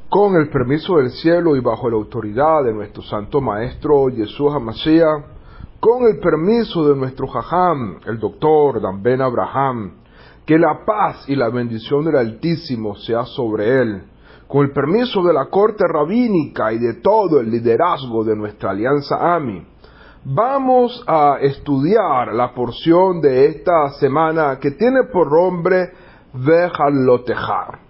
Con el permiso del cielo y bajo la autoridad de nuestro Santo Maestro Yeshua HaMashiach, con el permiso de nuestro Jajam, el Doctor Dan Ben Abraham, que la paz y la bendición del Altísimo sea sobre él, con el permiso de la corte rabínica y de todo el liderazgo de nuestra Alianza AMI, vamos a estudiar la porción de esta semana que tiene por nombre Vejalotejar,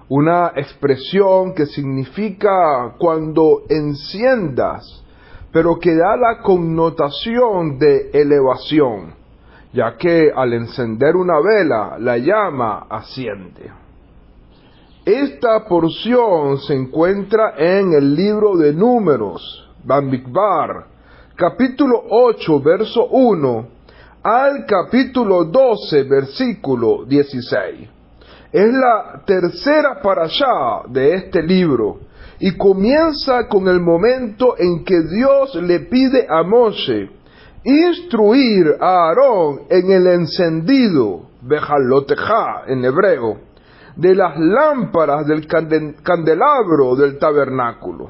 una expresión que significa cuando enciendas, pero que da la connotación de elevación, ya que al encender una vela, la llama asciende. Esta porción se encuentra en el libro de Números, Bamidbar, capítulo 8, verso 1, al capítulo 12, versículo 16. Es la tercera parashá de este libro y comienza con el momento en que Dios le pide a Moshe instruir a Aarón en el encendido, Bejalotejá en hebreo, de las lámparas del candelabro del tabernáculo,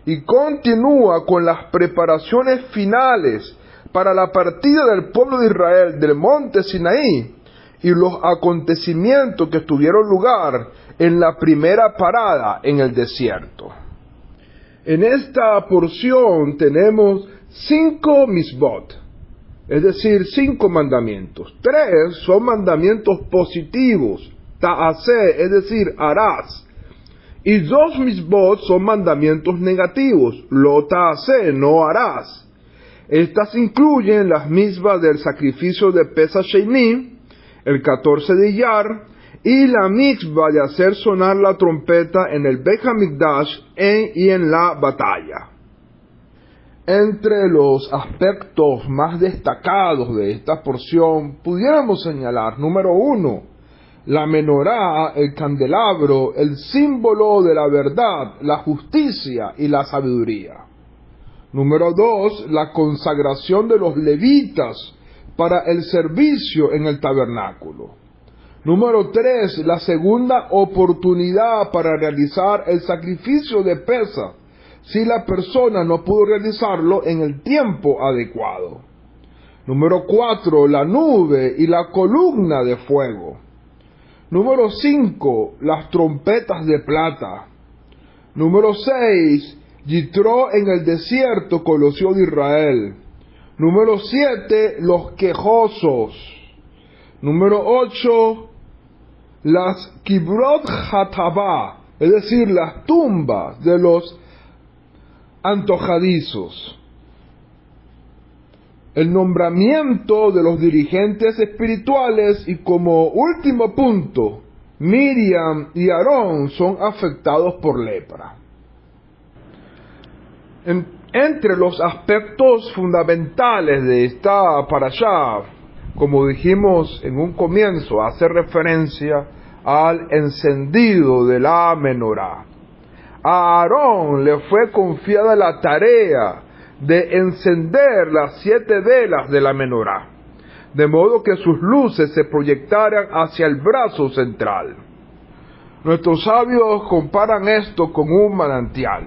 y continúa con las preparaciones finales para la partida del pueblo de Israel del monte Sinaí y los acontecimientos que tuvieron lugar en la primera parada en el desierto. En esta porción tenemos 5 misbot, es decir, 5 mandamientos. 3 son mandamientos positivos, ta'aseh, es decir, harás. Y 2 misbot son mandamientos negativos, lo ta'aseh, no harás. Estas incluyen las mismas del sacrificio de Pesach Sheini, el 14 de Iyar, y la mitzvah de hacer sonar la trompeta en el Beit HaMikdash y en la batalla. Entre los aspectos más destacados de esta porción, pudiéramos señalar, número 1, la menorá, el candelabro, el símbolo de la verdad, la justicia y la sabiduría. Número 2, la consagración de los levitas para el servicio en el tabernáculo. Número 3, la segunda oportunidad para realizar el sacrificio de Pesach, si la persona no pudo realizarlo en el tiempo adecuado. Número 4, la nube y la columna de fuego. Número 5, las trompetas de plata. Número 6, Yitro en el desierto con los hijos de Israel. Número 7, los quejosos. Número 8, las kibrot hatabá, es decir, las tumbas de los antojadizos. El nombramiento de los dirigentes espirituales y como último punto, Miriam y Aarón son afectados por lepra. Entre los aspectos fundamentales de esta parashá, como dijimos en un comienzo, hace referencia al encendido de la menorá. A Aarón le fue confiada la tarea de encender las 7 velas de la menorá, de modo que sus luces se proyectaran hacia el brazo central. Nuestros sabios comparan esto con un manantial.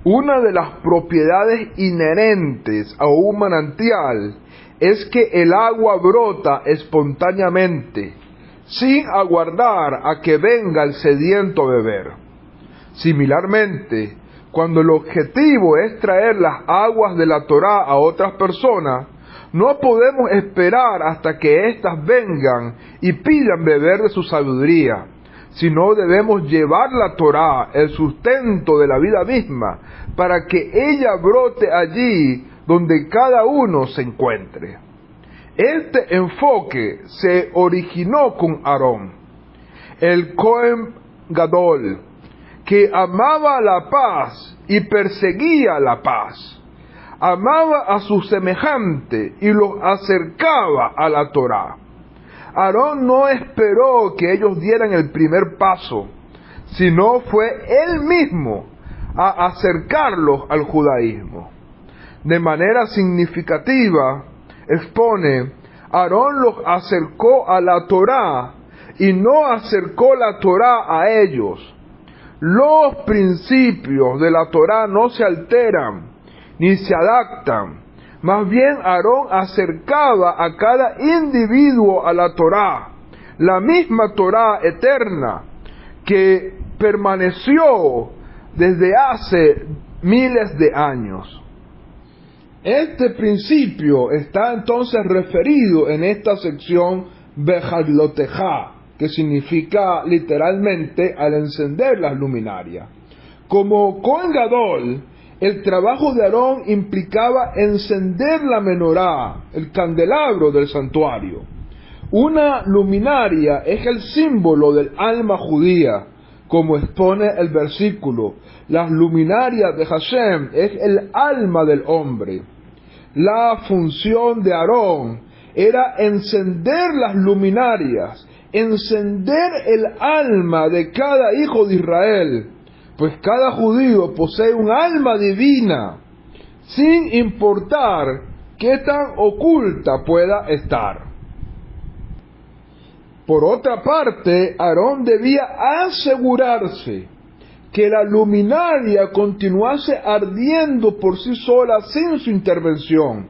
Una de las propiedades inherentes a un manantial es que el agua brota espontáneamente, sin aguardar a que venga el sediento a beber. Similarmente, cuando el objetivo es traer las aguas de la Torá a otras personas, no podemos esperar hasta que éstas vengan y pidan beber de su sabiduría, sino debemos llevar la Torá, el sustento de la vida misma, para que ella brote allí donde cada uno se encuentre. Este enfoque se originó con Aarón, el Cohen Gadol, que amaba la paz y perseguía la paz. Amaba a su semejante y los acercaba a la Torá. Aarón no esperó que ellos dieran el primer paso, sino fue él mismo a acercarlos al judaísmo. De manera significativa, expone, Aarón los acercó a la Torá y no acercó la Torá a ellos. Los principios de la Torá no se alteran ni se adaptan. Más bien Aarón acercaba a cada individuo a la Torá, la misma Torá eterna que permaneció desde hace miles de años. Este principio está entonces referido en esta sección Behadlotejá, que significa literalmente al encender las luminarias. Como Cohen Gadol, el trabajo de Aarón implicaba encender la menorá, el candelabro del santuario. Una luminaria es el símbolo del alma judía, como expone el versículo. Las luminarias de Hashem es el alma del hombre. La función de Aarón era encender las luminarias, encender el alma de cada hijo de Israel, pues cada judío posee un alma divina, sin importar qué tan oculta pueda estar. Por otra parte, Aarón debía asegurarse que la luminaria continuase ardiendo por sí sola sin su intervención.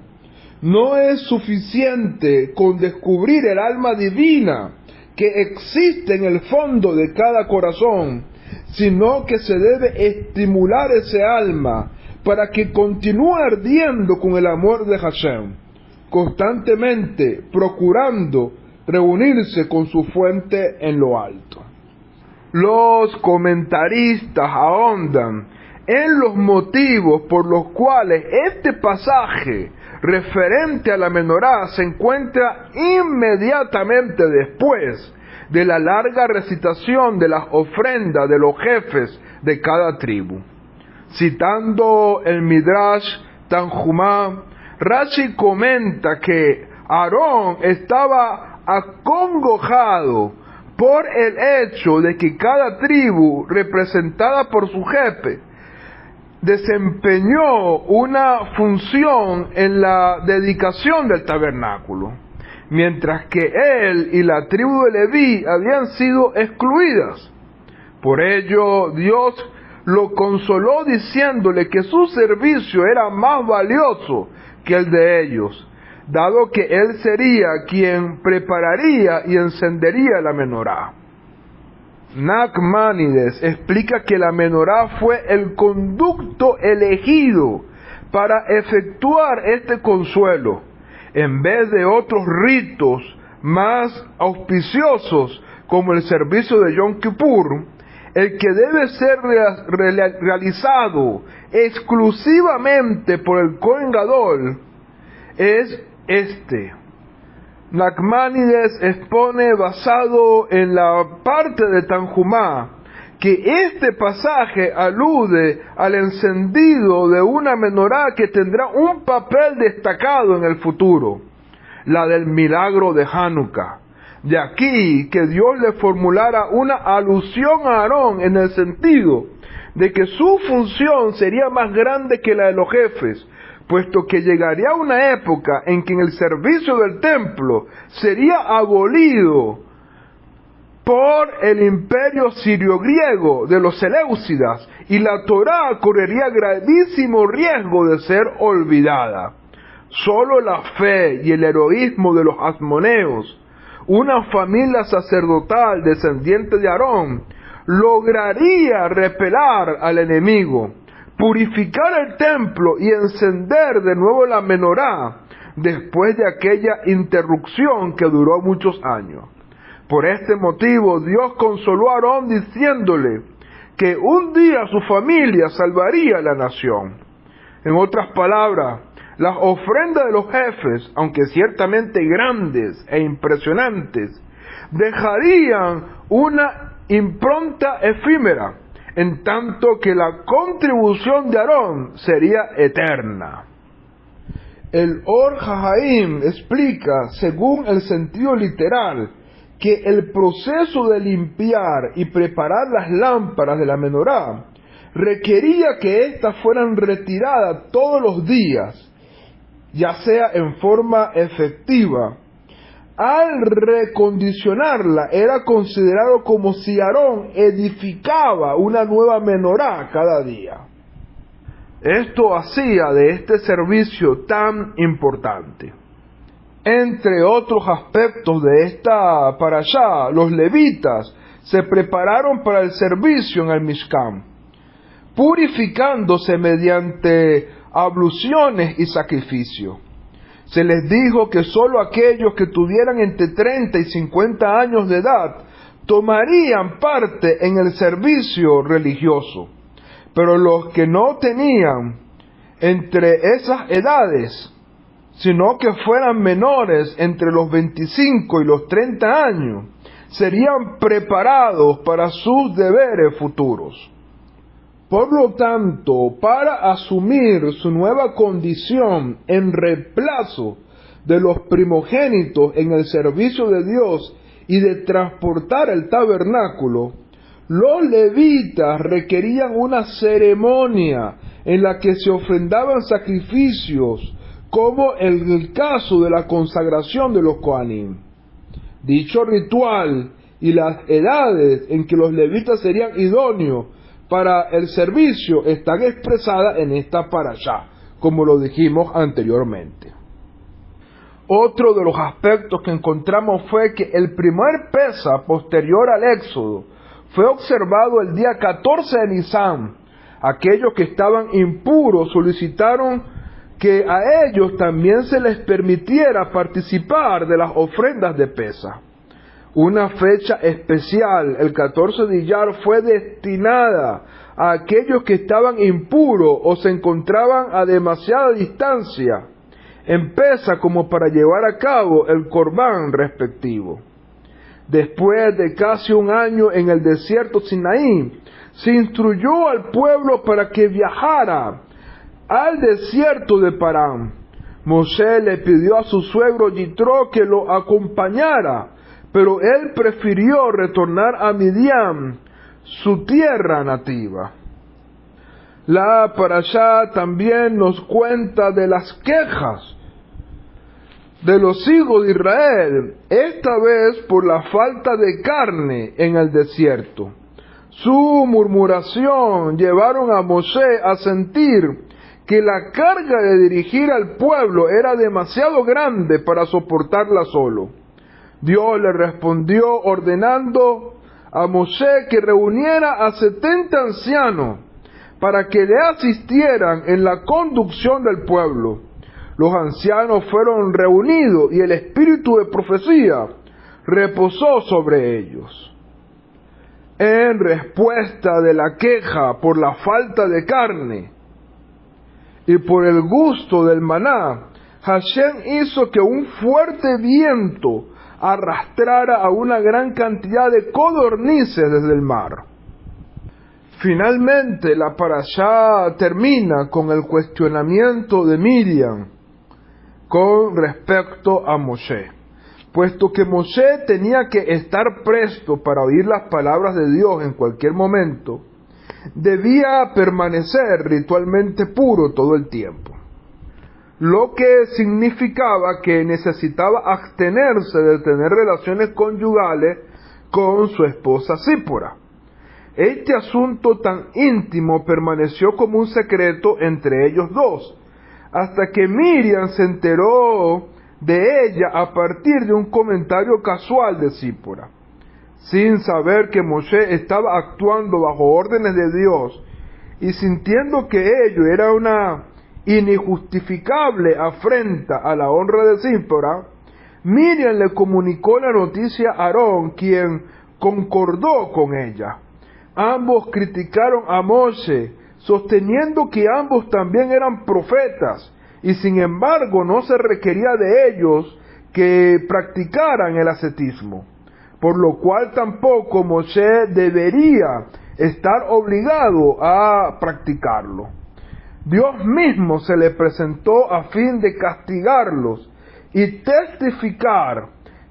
No es suficiente con descubrir el alma divina que existe en el fondo de cada corazón, sino que se debe estimular ese alma para que continúe ardiendo con el amor de Hashem, constantemente procurando reunirse con su fuente en lo alto. Los comentaristas ahondan en los motivos por los cuales este pasaje referente a la menorá se encuentra inmediatamente después de la larga recitación de las ofrendas de los jefes de cada tribu. Citando el Midrash Tanjumá, Rashi comenta que Aarón estaba acongojado por el hecho de que cada tribu, representada por su jefe, desempeñó una función en la dedicación del tabernáculo, mientras que él y la tribu de Leví habían sido excluidas. Por ello, Dios lo consoló diciéndole que su servicio era más valioso que el de ellos, dado que él sería quien prepararía y encendería la menorá. Nachmanides explica que la menorá fue el conducto elegido para efectuar este consuelo, en vez de otros ritos más auspiciosos como el servicio de Yom Kippur. El que debe ser realizado exclusivamente por el Cohen Gadol es este. Nachmanides expone, basado en la parte de Tanjumá, que este pasaje alude al encendido de una menorá que tendrá un papel destacado en el futuro, la del milagro de Hanukkah. De aquí que Dios le formulara una alusión a Aarón en el sentido de que su función sería más grande que la de los jefes, puesto que llegaría una época en que en el servicio del templo sería abolido por el imperio sirio-griego de los Seleucidas, y la Torá correría gravísimo riesgo de ser olvidada. Solo la fe y el heroísmo de los asmoneos, una familia sacerdotal descendiente de Aarón, lograría repelar al enemigo, purificar el templo y encender de nuevo la menorá después de aquella interrupción que duró muchos años. Por este motivo Dios consoló a Aarón diciéndole que un día su familia salvaría a la nación. En otras palabras, las ofrendas de los jefes, aunque ciertamente grandes e impresionantes, dejarían una impronta efímera, en tanto que la contribución de Aarón sería eterna. El Or HaHaim explica, según el sentido literal, que el proceso de limpiar y preparar las lámparas de la menorá requería que éstas fueran retiradas todos los días, ya sea en forma efectiva, al recondicionarla, era considerado como si Aarón edificaba una nueva menorá cada día. Esto hacía de este servicio tan importante. Entre otros aspectos de esta parashá, los levitas se prepararon para el servicio en el Mishkan, purificándose mediante abluciones y sacrificio. Se les dijo que sólo aquellos que tuvieran entre 30 y 50 años de edad tomarían parte en el servicio religioso, pero los que no tenían entre esas edades, sino que fueran menores entre los 25 y los 30 años, serían preparados para sus deberes futuros. Por lo tanto, para asumir su nueva condición en reemplazo de los primogénitos en el servicio de Dios y de transportar el tabernáculo, los levitas requerían una ceremonia en la que se ofrendaban sacrificios, como en el caso de la consagración de los Kohanim. Dicho ritual y las edades en que los levitas serían idóneos para el servicio están expresadas en esta parashá, como lo dijimos anteriormente. Otro de los aspectos que encontramos fue que el primer Pesa posterior al Éxodo fue observado el día 14 de Nisan. Aquellos que estaban impuros solicitaron que a ellos también se les permitiera participar de las ofrendas de Pesa. Una fecha especial, el 14 de Iyar, fue destinada a aquellos que estaban impuros o se encontraban a demasiada distancia en Pesa como para llevar a cabo el corbán respectivo. Después de casi un año en el desierto Sinaí, se instruyó al pueblo para que viajara al desierto de Parán. Moshe le pidió a su suegro Yitro que lo acompañara, pero él prefirió retornar a Midian, su tierra nativa. La parashá también nos cuenta de las quejas de los hijos de Israel, esta vez por la falta de carne en el desierto. Su murmuración llevaron a Moshe a sentir que la carga de dirigir al pueblo era demasiado grande para soportarla solo. Dios le respondió ordenando a Moshe que reuniera a 70 ancianos para que le asistieran en la conducción del pueblo. Los ancianos fueron reunidos y el espíritu de profecía reposó sobre ellos. En respuesta de la queja por la falta de carne y por el gusto del maná, Hashem hizo que un fuerte viento arrastrara a una gran cantidad de codornices desde el mar. Finalmente, la parashá termina con el cuestionamiento de Miriam con respecto a Moshe. Puesto que Moshe tenía que estar presto para oír las palabras de Dios en cualquier momento, debía permanecer ritualmente puro todo el tiempo, lo que significaba que necesitaba abstenerse de tener relaciones conyugales con su esposa Sípora. Este asunto tan íntimo permaneció como un secreto entre ellos dos, hasta que Miriam se enteró de ella a partir de un comentario casual de Sípora. Sin saber que Moshe estaba actuando bajo órdenes de Dios y sintiendo que ello era una injustificable afrenta a la honra de Sípora, Miriam le comunicó la noticia a Aarón, quien concordó con ella. Ambos criticaron a Moshe, sosteniendo que ambos también eran profetas, y sin embargo no se requería de ellos que practicaran el ascetismo, por lo cual tampoco Moshe debería estar obligado a practicarlo. Dios mismo se le presentó a fin de castigarlos y testificar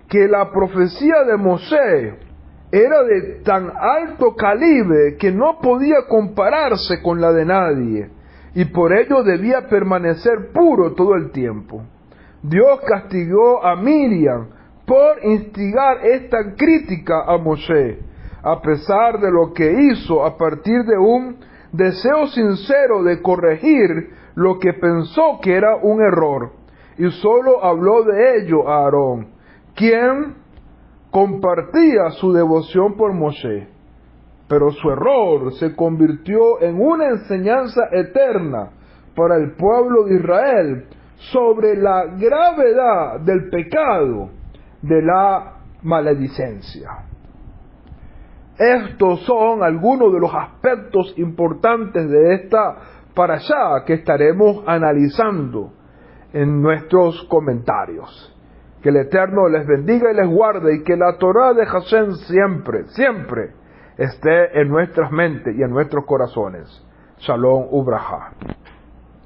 que la profecía de Moshe era de tan alto calibre que no podía compararse con la de nadie, y por ello debía permanecer puro todo el tiempo. Dios castigó a Miriam por instigar esta crítica a Moshe, a pesar de lo que hizo a partir de un deseo sincero de corregir lo que pensó que era un error, y solo habló de ello a Aarón, quien compartía su devoción por Moshe. Pero su error se convirtió en una enseñanza eterna para el pueblo de Israel sobre la gravedad del pecado de la maledicencia. Estos son algunos de los aspectos importantes de esta parashá que estaremos analizando en nuestros comentarios. Que el Eterno les bendiga y les guarde, y que la Torá de Hashem siempre, siempre esté en nuestras mentes y en nuestros corazones. Shalom Ubraja.